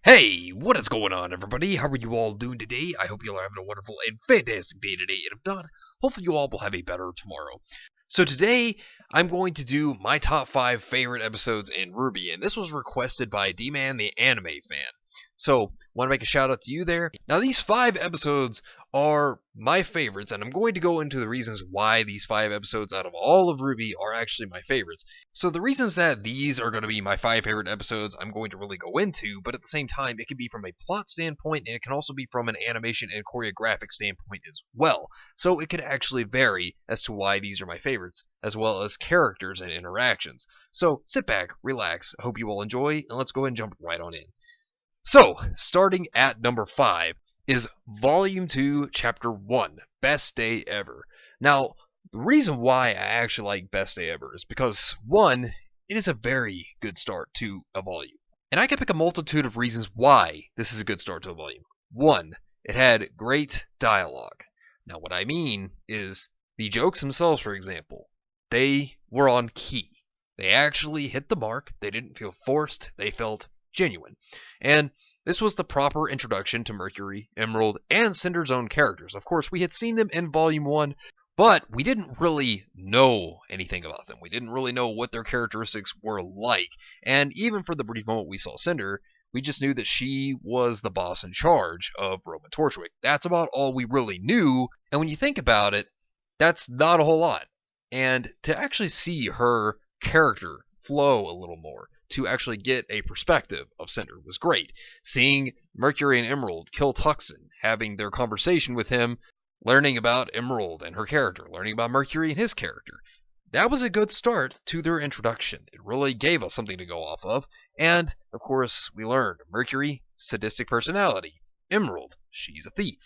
Hey, what is going on, everybody? How are you all doing today? I hope you all are having a wonderful and fantastic day today, and if not, hopefully you all will have a better tomorrow. So today, I'm going to do my top 5 favorite episodes in RWBY, and this was requested by D-Man, the anime fan. So, want to make a shout out to you there. Now, these 5 episodes are my favorites, and I'm going to go into the reasons why these 5 episodes out of all of RWBY are actually my favorites. So the reasons that these are going to be my 5 favorite episodes, I'm going to really go into, but at the same time, it can be from a plot standpoint, and it can also be from an animation and choreographic standpoint as well. So it could actually vary as to why these are my favorites, as well as characters and interactions. So sit back, relax, I hope you all enjoy, and let's go ahead and jump right on in. So, starting at number 5 is Volume 2, Chapter 1, Best Day Ever. Now, the reason why I actually like Best Day Ever is because, 1, it is a very good start to a volume. And I can pick a multitude of reasons why this is a good start to a volume. 1, it had great dialogue. Now, what I mean is the jokes themselves, for example, they were on key. They actually hit the mark. They didn't feel forced. They felt genuine. And this was the proper introduction to Mercury, Emerald, and Cinder's own characters. Of course, we had seen them in Volume 1, but we didn't really know anything about them. We didn't really know what their characteristics were like. And even for the brief moment we saw Cinder, we just knew that she was the boss in charge of Roman Torchwick. That's about all we really knew. And when you think about it, that's not a whole lot. And to actually see her character flow a little more, to actually get a perspective of Cinder, was great. Seeing Mercury and Emerald kill Tuxin, having their conversation with him, learning about Emerald and her character, learning about Mercury and his character, that was a good start to their introduction. It really gave us something to go off of. And, of course, we learned Mercury, sadistic personality. Emerald, she's a thief.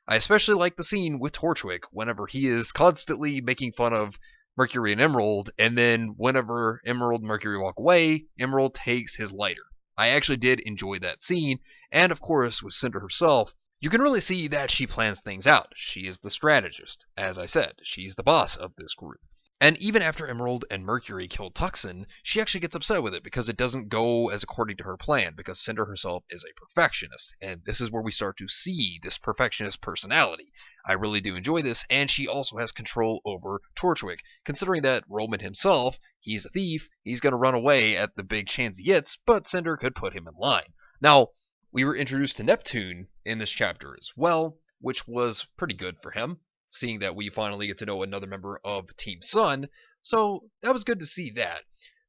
I especially like the scene with Torchwick whenever he is constantly making fun of Mercury and Emerald, and then whenever Emerald and Mercury walk away, Emerald takes his lighter. I actually did enjoy that scene, and of course, with Cinder herself, you can really see that she plans things out. She is the strategist. As I said, she's the boss of this group. And even after Emerald and Mercury kill Tuxin, she actually gets upset with it because it doesn't go as according to her plan, because Cinder herself is a perfectionist. And this is where we start to see this perfectionist personality. I really do enjoy this, and she also has control over Torchwick, considering that Roman himself, he's a thief, he's going to run away at the big chance he gets, but Cinder could put him in line. Now, we were introduced to Neptune in this chapter as well, which was pretty good for him, seeing that we finally get to know another member of Team Sun, so that was good to see that.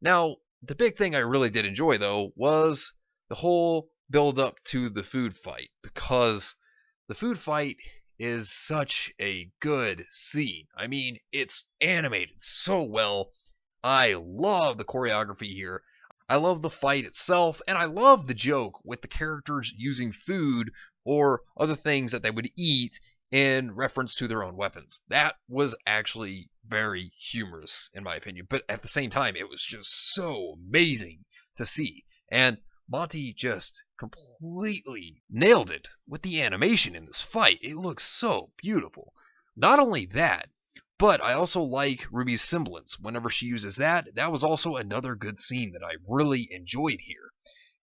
Now, the big thing I really did enjoy, though, was the whole build-up to the food fight, because the food fight is such a good scene. I mean, it's animated so well. I love the choreography here. I love the fight itself, and I love the joke with the characters using food or other things that they would eat in reference to their own weapons. That was actually very humorous, in my opinion, but at the same time, it was just so amazing to see. And Monty just completely nailed it with the animation in this fight. It looks so beautiful. Not only that, but I also like Ruby's semblance. Whenever she uses that, that was also another good scene that I really enjoyed here.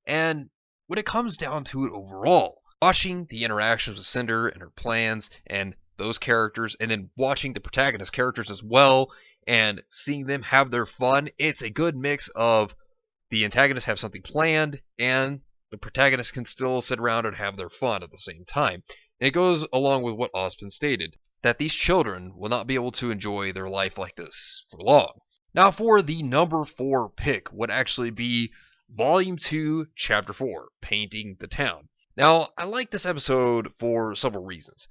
And when it comes down to it overall, watching the interactions with Cinder and her plans and those characters, and then watching the protagonist characters as well, and seeing them have their fun, it's a good mix of the antagonists have something planned, and the protagonists can still sit around and have their fun at the same time. And it goes along with what Ozpin stated, that these children will not be able to enjoy their life like this for long. Now, for the number 4 pick would actually be Volume 2, Chapter 4, Painting the Town. Now, I like this episode for several reasons.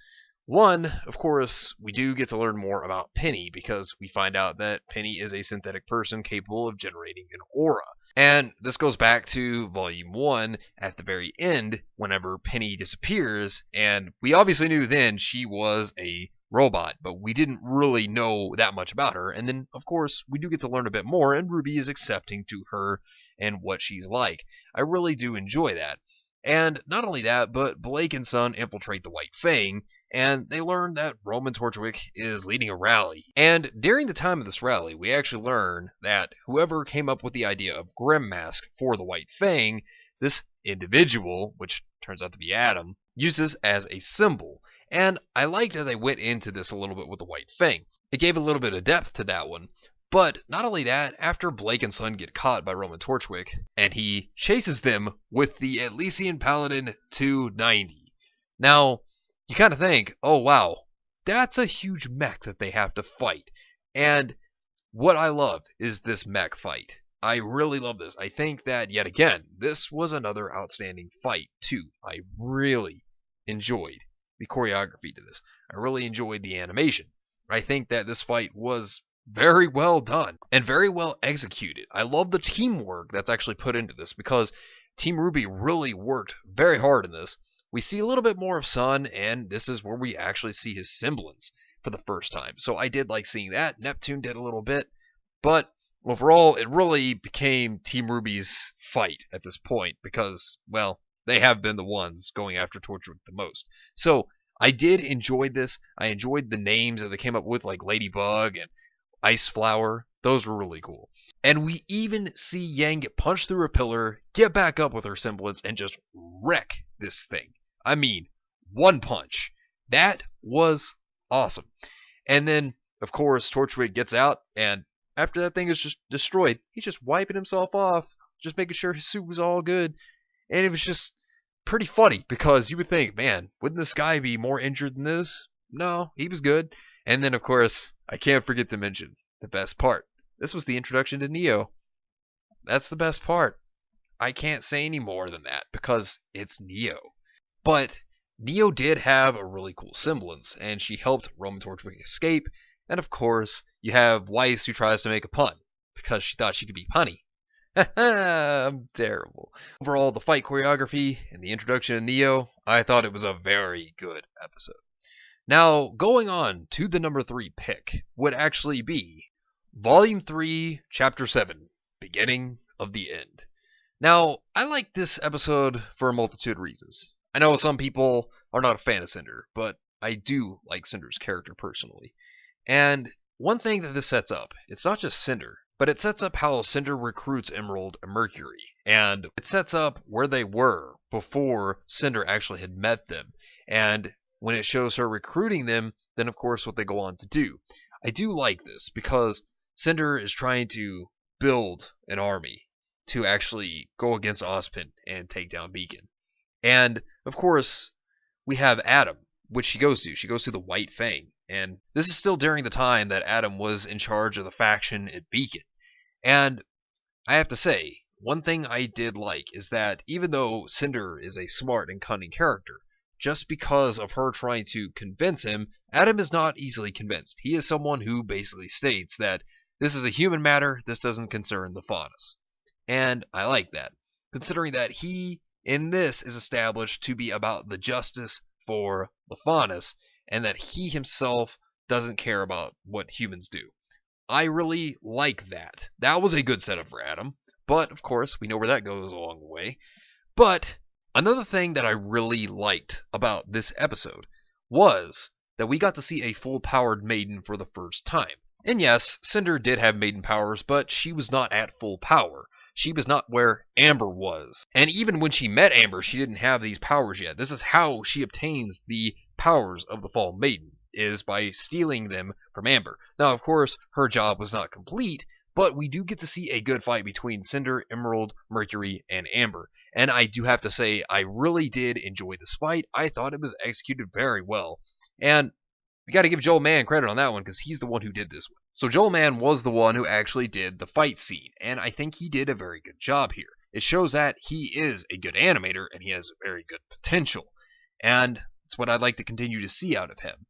One, of course, we do get to learn more about Penny, because we find out that Penny is a synthetic person capable of generating an aura. And this goes back to Volume 1 at the very end, whenever Penny disappears, and we obviously knew then she was a robot, but we didn't really know that much about her. And then, of course, we do get to learn a bit more, and RWBY is accepting to her and what she's like. I really do enjoy that. And not only that, but Blake and Son infiltrate the White Fang, and they learn that Roman Torchwick is leading a rally. And during the time of this rally, we actually learn that whoever came up with the idea of Grim Mask for the White Fang, this individual, which turns out to be Adam, uses as a symbol. And I liked how they went into this a little bit with the White Fang. It gave a little bit of depth to that one. But not only that, after Blake and Son get caught by Roman Torchwick, and he chases them with the Elysian Paladin 290. Now, you kind of think, oh wow, that's a huge mech that they have to fight. And what I love is this mech fight. I really love this. I think that, yet again, this was another outstanding fight, too. I really enjoyed the choreography to this. I really enjoyed the animation. I think that this fight was very well done and very well executed. I love the teamwork that's actually put into this because Team RWBY really worked very hard in this. We see a little bit more of Son, and this is where we actually see his semblance for the first time. So I did like seeing that. Neptune did a little bit, but overall, it really became Team RWBY's fight at this point because, well, they have been the ones going after Torchwick the most. So I did enjoy this. I enjoyed the names that they came up with, like Ladybug and Ice Flower. Those were really cool. And we even see Yang get punched through a pillar, get back up with her semblance, and just wreck this thing. I mean, one punch. That was awesome. And then, of course, Torchwick gets out, and after that thing is just destroyed, he's just wiping himself off, just making sure his suit was all good. And it was just pretty funny, because you would think, man, wouldn't this guy be more injured than this? No, he was good. And then, of course, I can't forget to mention the best part. This was the introduction to Neo. That's the best part. I can't say any more than that, because it's Neo. But Neo did have a really cool semblance, and she helped Roman Torchwick escape. And of course, you have Weiss, who tries to make a pun, because she thought she could be punny. I'm terrible. Overall, the fight choreography and the introduction of Neo, I thought it was a very good episode. Now, going on to the number 3 pick would actually be Volume 3, Chapter 7, Beginning of the End. Now, I like this episode for a multitude of reasons. I know some people are not a fan of Cinder, but I do like Cinder's character personally. And one thing that this sets up, it's not just Cinder, but it sets up how Cinder recruits Emerald and Mercury. And it sets up where they were before Cinder actually had met them. And when it shows her recruiting them, then of course what they go on to do. I do like this because Cinder is trying to build an army to actually go against Ozpin and take down Beacon. And, of course, we have Adam, which she goes to. She goes to the White Fang. And this is still during the time that Adam was in charge of the faction at Beacon. And I have to say, one thing I did like is that even though Cinder is a smart and cunning character, just because of her trying to convince him, Adam is not easily convinced. He is someone who basically states that this is a human matter, this doesn't concern the Faunus. And I like that, considering that he in this is established to be about the justice for the Faunus, and that he himself doesn't care about what humans do. I really like that. That was a good setup for Adam, but of course we know where that goes along the way. But another thing that I really liked about this episode was that we got to see a full-powered maiden for the first time. And yes, Cinder did have maiden powers, but she was not at full power. She was not where Amber was. And even when she met Amber, she didn't have these powers yet. This is how she obtains the powers of the Fall Maiden, is by stealing them from Amber. Now, of course, her job was not complete, but we do get to see a good fight between Cinder, Emerald, Mercury, and Amber. And I do have to say, I really did enjoy this fight. I thought it was executed very well. And we got to give Joel Mann credit on that one, because he's the one who did this one. So Joel Mann was the one who actually did the fight scene, and I think he did a very good job here. It shows that he is a good animator, and he has a very good potential. And it's what I'd like to continue to see out of him.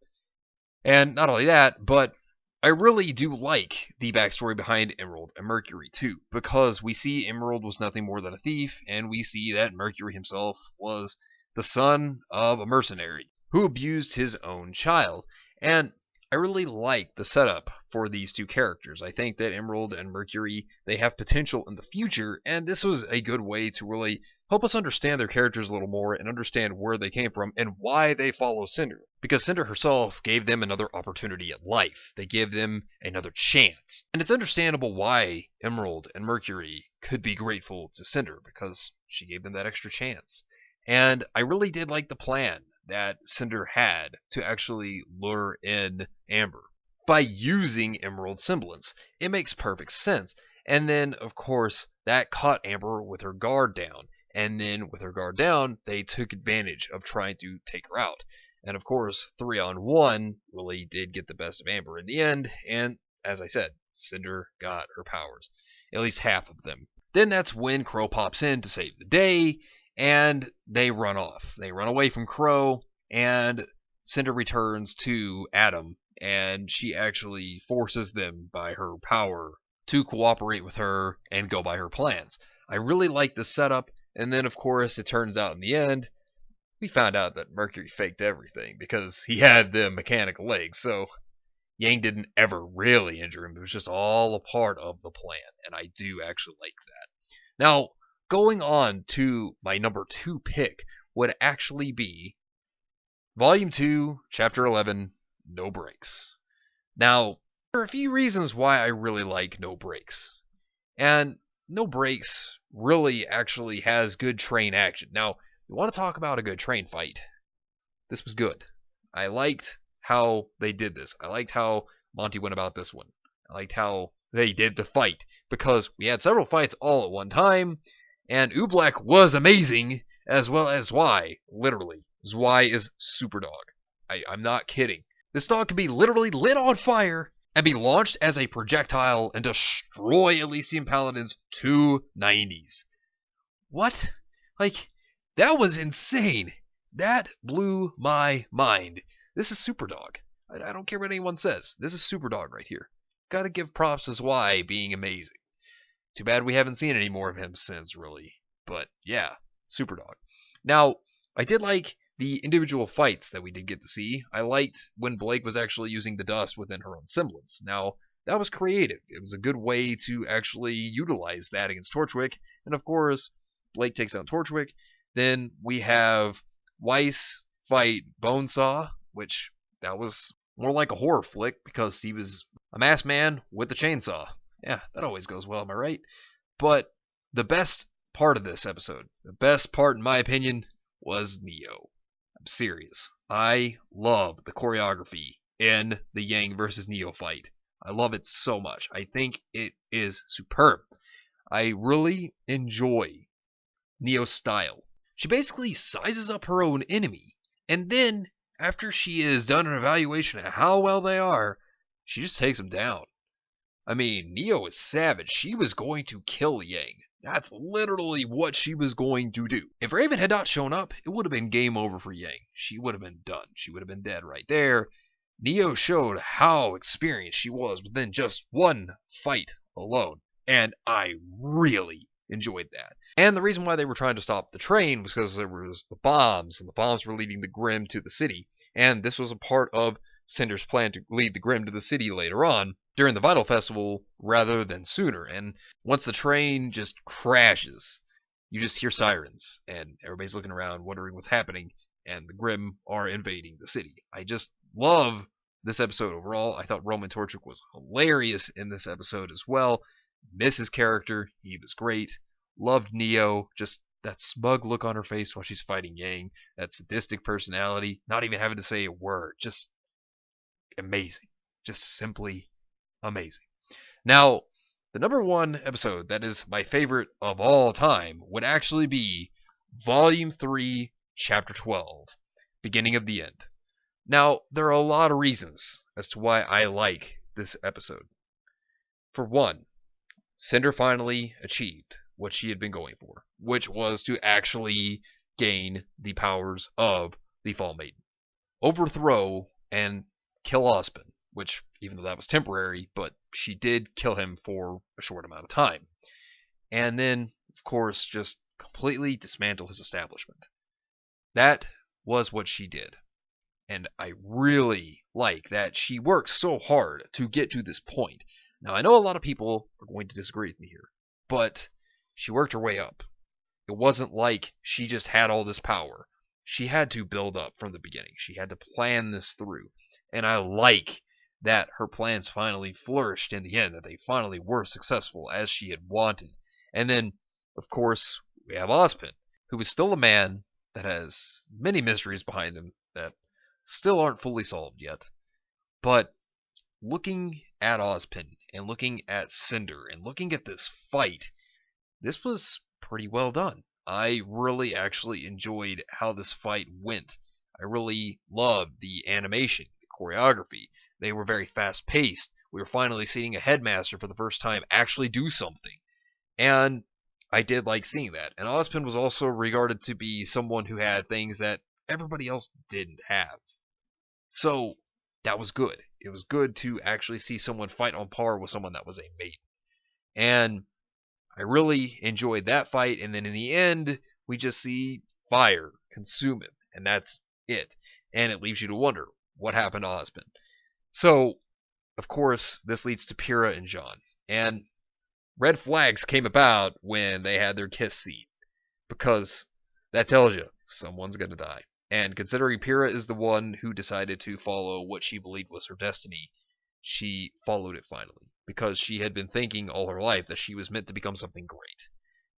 And not only that, but I really do like the backstory behind Emerald and Mercury too, because we see Emerald was nothing more than a thief, and we see that Mercury himself was the son of a mercenary who abused his own child. And I really like the setup for these two characters. I think that Emerald and Mercury, they have potential in the future, and this was a good way to really help us understand their characters a little more and understand where they came from and why they follow Cinder. Because Cinder herself gave them another opportunity at life. They gave them another chance. And it's understandable why Emerald and Mercury could be grateful to Cinder because she gave them that extra chance. And I really did like the plan that Cinder had to actually lure in Amber by using Emerald Semblance. It makes perfect sense. And then, of course, that caught Amber with her guard down. And then, with her guard down, they took advantage of trying to take her out. And of course, 3-on-1 really did get the best of Amber in the end. And as I said, Cinder got her powers, at least half of them. Then that's when Crow pops in to save the day, and they run off. They run away from Crow, and Cinder returns to Adam, and she actually forces them by her power to cooperate with her and go by her plans. I really like the setup, and then of course it turns out in the end, we found out that Mercury faked everything because he had the mechanical legs, so Yang didn't ever really injure him. It was just all a part of the plan, and I do actually like that. Now, going on to my number 2 pick would actually be Volume 2, Chapter 11, No Breaks. Now, there are a few reasons why I really like No Breaks. And No Breaks really actually has good train action. Now, you want to talk about a good train fight. This was good. I liked how they did this. I liked how Monty went about this one. I liked how they did the fight, because we had several fights all at one time, and Oobleck was amazing, as well as Zwei, literally. Zwei is super dog. I'm not kidding. This dog can be literally lit on fire and be launched as a projectile and destroy Elysian Paladins to 90s. What? Like, that was insane. That blew my mind. This is Superdog. I don't care what anyone says. This is Superdog right here. Gotta give props to Zwei being amazing. Too bad we haven't seen any more of him since, really. But, yeah, Superdog. Now, I did like the individual fights that we did get to see. I liked when Blake was actually using the dust within her own semblance. Now, that was creative. It was a good way to actually utilize that against Torchwick. And, of course, Blake takes out Torchwick. Then we have Weiss fight Bonesaw, which that was more like a horror flick because he was a masked man with a chainsaw. Yeah, that always goes well, am I right? But the best part of this episode, the best part in my opinion, was Neo. I'm serious. I love the choreography in the Yang versus Neo fight. I love it so much. I think it is superb. I really enjoy Neo's style. She basically sizes up her own enemy, and then, after she has done an evaluation of how well they are, she just takes them down. I mean, Neo is savage. She was going to kill Yang. That's literally what she was going to do. If Raven had not shown up, it would have been game over for Yang. She would have been done. She would have been dead right there. Neo showed how experienced she was within just one fight alone, and I really enjoyed that. And the reason why they were trying to stop the train was because there was the bombs, and the bombs were leading the Grimm to the city. And this was a part of Cinder's plan to lead the Grimm to the city later on, during the Vital Festival, rather than sooner. And once the train just crashes, you just hear sirens, and everybody's looking around wondering what's happening, and the Grimm are invading the city. I just love this episode overall. I thought Roman Torchwick was hilarious in this episode as well. Miss his character. He was great. Loved Neo. Just that smug look on her face while she's fighting Yang. That sadistic personality. Not even having to say a word. Just amazing. Just simply amazing. Now, the number 1 episode that is my favorite of all time would actually be Volume 3, Chapter 12, Beginning of the End. Now, there are a lot of reasons as to why I like this episode. For one, Cinder finally achieved what she had been going for, which was to actually gain the powers of the Fall Maiden. Overthrow and kill Ozpin, which, even though that was temporary, but she did kill him for a short amount of time. And then, of course, just completely dismantle his establishment. That was what she did. And I really like that she worked so hard to get to this point. Now, I know a lot of people are going to disagree with me here, but she worked her way up. It wasn't like she just had all this power. She had to build up from the beginning. She had to plan this through. And I like that her plans finally flourished in the end, that they finally were successful as she had wanted. And then, of course, we have Ozpin, who is still a man that has many mysteries behind him that still aren't fully solved yet. But looking at Ozpin and looking at Cinder and looking at this fight, this was pretty well done. I really actually enjoyed how this fight went. I really loved the animation, the choreography. They were very fast paced. We were finally seeing a headmaster for the first time actually do something. And I did like seeing that. And Ozpin was also regarded to be someone who had things that everybody else didn't have. So that was good. It was good to actually see someone fight on par with someone that was a maiden. And I really enjoyed that fight, and then in the end, we just see fire consume him, and that's it. And it leaves you to wonder, what happened to Ozpin? So, of course, this leads to Pyrrha and Jean. And red flags came about when they had their kiss scene, because that tells you someone's going to die. And considering Pyrrha is the one who decided to follow what she believed was her destiny, she followed it finally, because she had been thinking all her life that she was meant to become something great.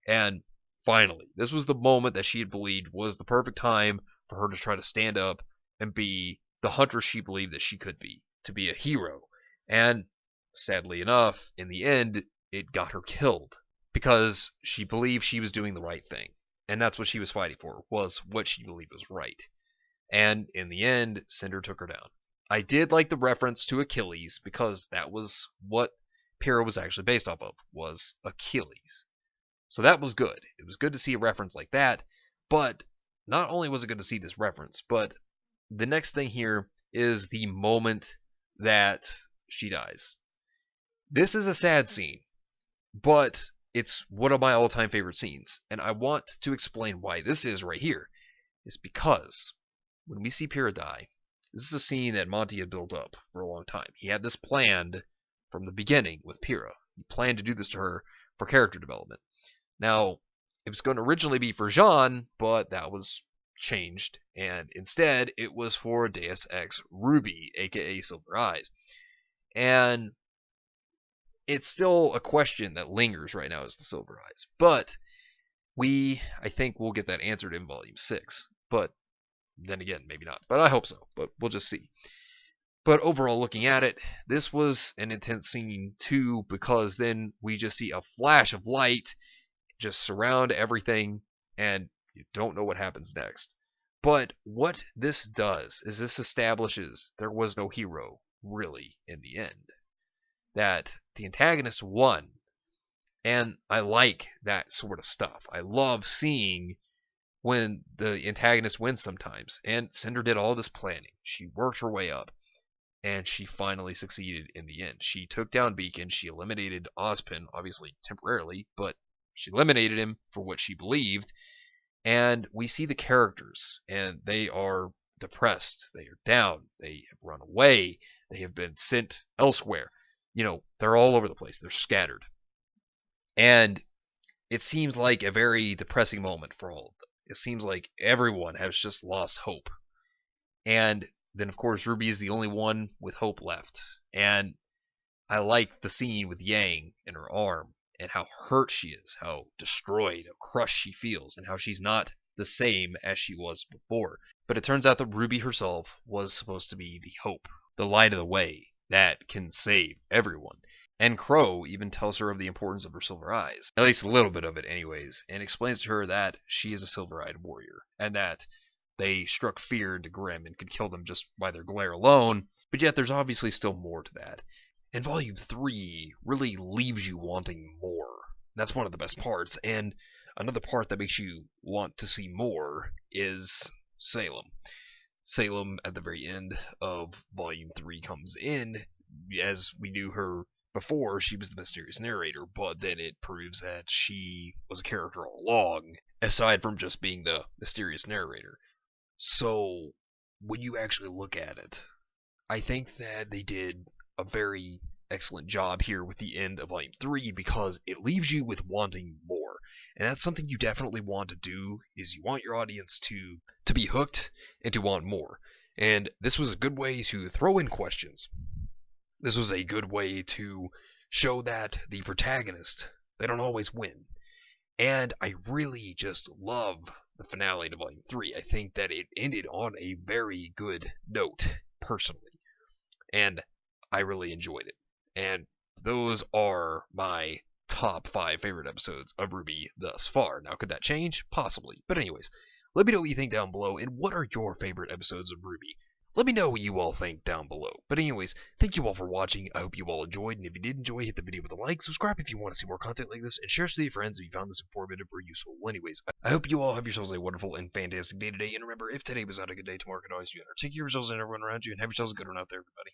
And finally, this was the moment that she had believed was the perfect time for her to try to stand up and be the hunter she believed that she could be, to be a hero. And sadly enough, in the end, it got her killed, because she believed she was doing the right thing. And that's what she was fighting for, was what she believed was right. And in the end, Cinder took her down. I did like the reference to Achilles, because that was what Pyrrha was actually based off of, was Achilles. So that was good. It was good to see a reference like that, but not only was it good to see this reference, but the next thing here is the moment that she dies. This is a sad scene, but it's one of my all-time favorite scenes, and I want to explain why this is right here. It's because when we see Pyrrha die, this is a scene that Monty had built up for a long time. He had this planned from the beginning with Pyrrha. He planned to do this to her for character development. Now, it was going to originally be for Jean, but that was changed, and instead it was for Deus Ex RWBY, aka Silver Eyes. And it's still a question that lingers right now as the Silver Eyes. But I think we'll get that answered in Volume 6. But then again, maybe not. But I hope so. But we'll just see. But overall, looking at it, this was an intense scene too, because then we just see a flash of light just surround everything, and you don't know what happens next. But what this does is this establishes there was no hero, really, in the end. That the antagonist won. And I like that sort of stuff. I love seeing when the antagonist wins sometimes. And Cinder did all this planning. She worked her way up, and she finally succeeded in the end. She took down Beacon. She eliminated Ozpin, obviously temporarily, but she eliminated him for what she believed. And we see the characters, and they are depressed. They are down. They have run away. They have been sent elsewhere. They're all over the place. They're scattered. And it seems like a very depressing moment for all of them. It seems like everyone has just lost hope. And then, of course, RWBY is the only one with hope left. And I like the scene with Yang in her arm, and how hurt she is, how destroyed, how crushed she feels, and how she's not the same as she was before. But it turns out that RWBY herself was supposed to be the hope, the light of the way, that can save everyone. And Crow even tells her of the importance of her silver eyes, at least a little bit of it anyways, and explains to her that she is a silver-eyed warrior, and that they struck fear into Grimm and could kill them just by their glare alone, but yet there's obviously still more to that. And Volume 3 really leaves you wanting more. That's one of the best parts, and another part that makes you want to see more is Salem. Salem, at the very end of Volume 3, comes in. As we knew her before, she was the mysterious narrator, but then it proves that she was a character all along, aside from just being the mysterious narrator. So, when you actually look at it, I think that they did a very excellent job here with the end of Volume 3, because it leaves you with wanting more. And that's something you definitely want to do, is you want your audience to be hooked and to want more. And this was a good way to throw in questions. This was a good way to show that the protagonist, they don't always win. And I really just love the finale to Volume 3. I think that it ended on a very good note, personally. And I really enjoyed it. And those are my top 5 favorite episodes of RWBY thus far. Now, could that change? Possibly. But anyways, let me know what you think down below, and what are your favorite episodes of RWBY? Let me know what you all think down below. But anyways, thank you all for watching. I hope you all enjoyed, and if you did enjoy, hit the video with a like, subscribe if you want to see more content like this, and share this with your friends if you found this informative or useful. Well, anyways, I hope you all have yourselves a wonderful and fantastic day today, and remember, if today was not a good day, tomorrow could always be better. Take care of yourselves and everyone around you, and have yourselves a good one out there, everybody.